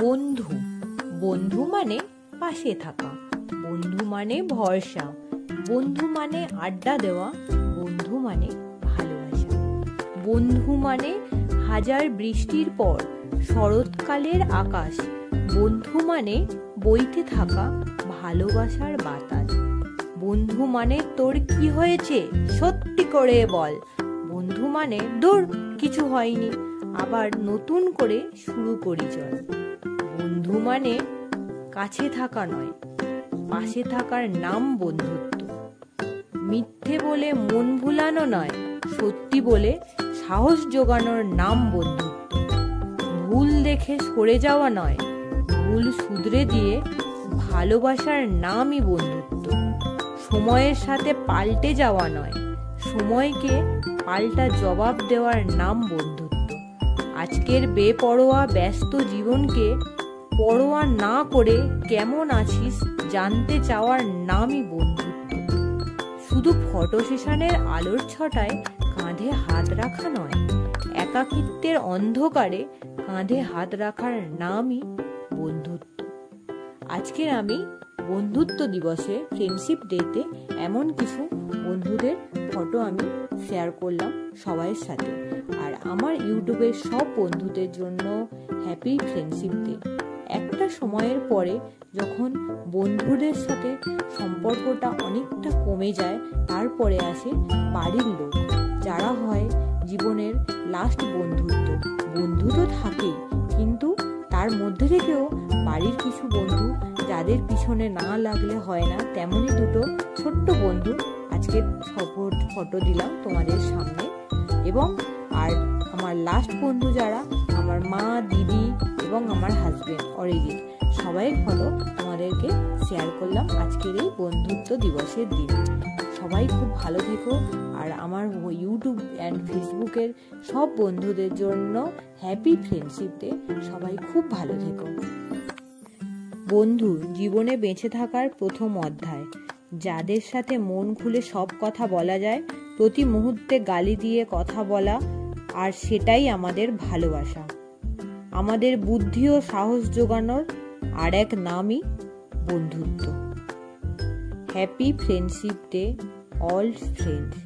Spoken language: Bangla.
বন্ধু বন্ধু মানে পাশে থাকা, বন্ধু মানে ভরসা, বন্ধু মানে আড্ডা দেওয়া, বন্ধু মানে ভালোবাসা। বন্ধু মানে হাজার বৃষ্টির পর শরৎকালের আকাশ, বন্ধু মানে বইতে থাকা ভালোবাসার বাতাস। বন্ধু মানে তোর কি হয়েছে সত্যি করে বল, বন্ধু মানে দূর কিছু হয়নি আবার নতুন করে শুরু করি চল। বন্ধু মানে কাছে থাকা নয়, পাশে থাকার নাম বন্ধুত্ব। মিথ্যে বলে মন ভুলানো নয়, সত্যি বলে সাহস জোগানোর নাম বন্ধুত্ব। ভুল দেখে সরে যাওয়া নয়, ভুল শুধরে দিয়ে ভালোবাসার নামই বন্ধুত্ব। সময়ের সাথে পাল্টে যাওয়া নয়, সময়কে পাল্টা জবাব দেওয়ার নাম বন্ধুত্ব। আজকের বেপরোয়া ব্যস্ত জীবনকে পরোয়া না করে কেমন আছিস জানতে চাওয়ার নামই বন্ধুত্ব। শুধু ফটো সেশনের আলোর ছটায় কাঁধে হাত রাখা নয়, একাকিত্বের অন্ধকারে কাঁধে হাত রাখার নামই বন্ধুত্ব। আজকের আমি বন্ধুত্ব দিবসে ফ্রেন্ডশিপ ডেতে এমন কিছু বন্ধুদের ফটো আমি শেয়ার করলাম সবাইয়ের সাথে। আর আমার ইউটিউবের সব বন্ধুদের জন্য হ্যাপি ফ্রেন্ডশিপ ডে। একটা সময়ের পরে যখন বন্ধুদের সাথে সম্পর্কটা অনেকটা কমে যায়, তারপরে আসে বাড়ির লোক, যারা হয় জীবনের লাস্ট বন্ধুত্ব। বন্ধু তো থাকেই, কিন্তু তার মধ্যে থেকেও বাড়ির কিছু বন্ধু যাদের পিছনে না লাগলে হয় না, তেমনই দুটো ছোট্ট বন্ধু আজকে ফটো দিলাম তোমাদের সামনে। এবং আর আমার লাস্ট বন্ধু যারা আমার মা, দিদি এবং আমার হাজবেন্ড অরিজিৎ, সবাই ফটো তোমাদেরকে শেয়ার করলাম আজকের এই বন্ধুত্ব দিবসের দিন। সবাই খুব ভালো থেকো, আর আমার ইউটিউব অ্যান্ড ফেসবুকের সব বন্ধুদের জন্য হ্যাপি ফ্রেন্ডশিপ ডে। সবাই খুব ভালো থেকো। বন্ধু জীবনে বেঁচে থাকার প্রথম অধ্যায়, যাদের সাথে মন খুলে সব কথা বলা যায়, প্রতি মুহূর্তে গালি দিয়ে কথা বলা, আর সেটাই আমাদের ভালোবাসা। আমাদের বুদ্ধি ও সাহস জোগানোর আর এক নামই বন্ধুত্ব। Happy friendship day all friends.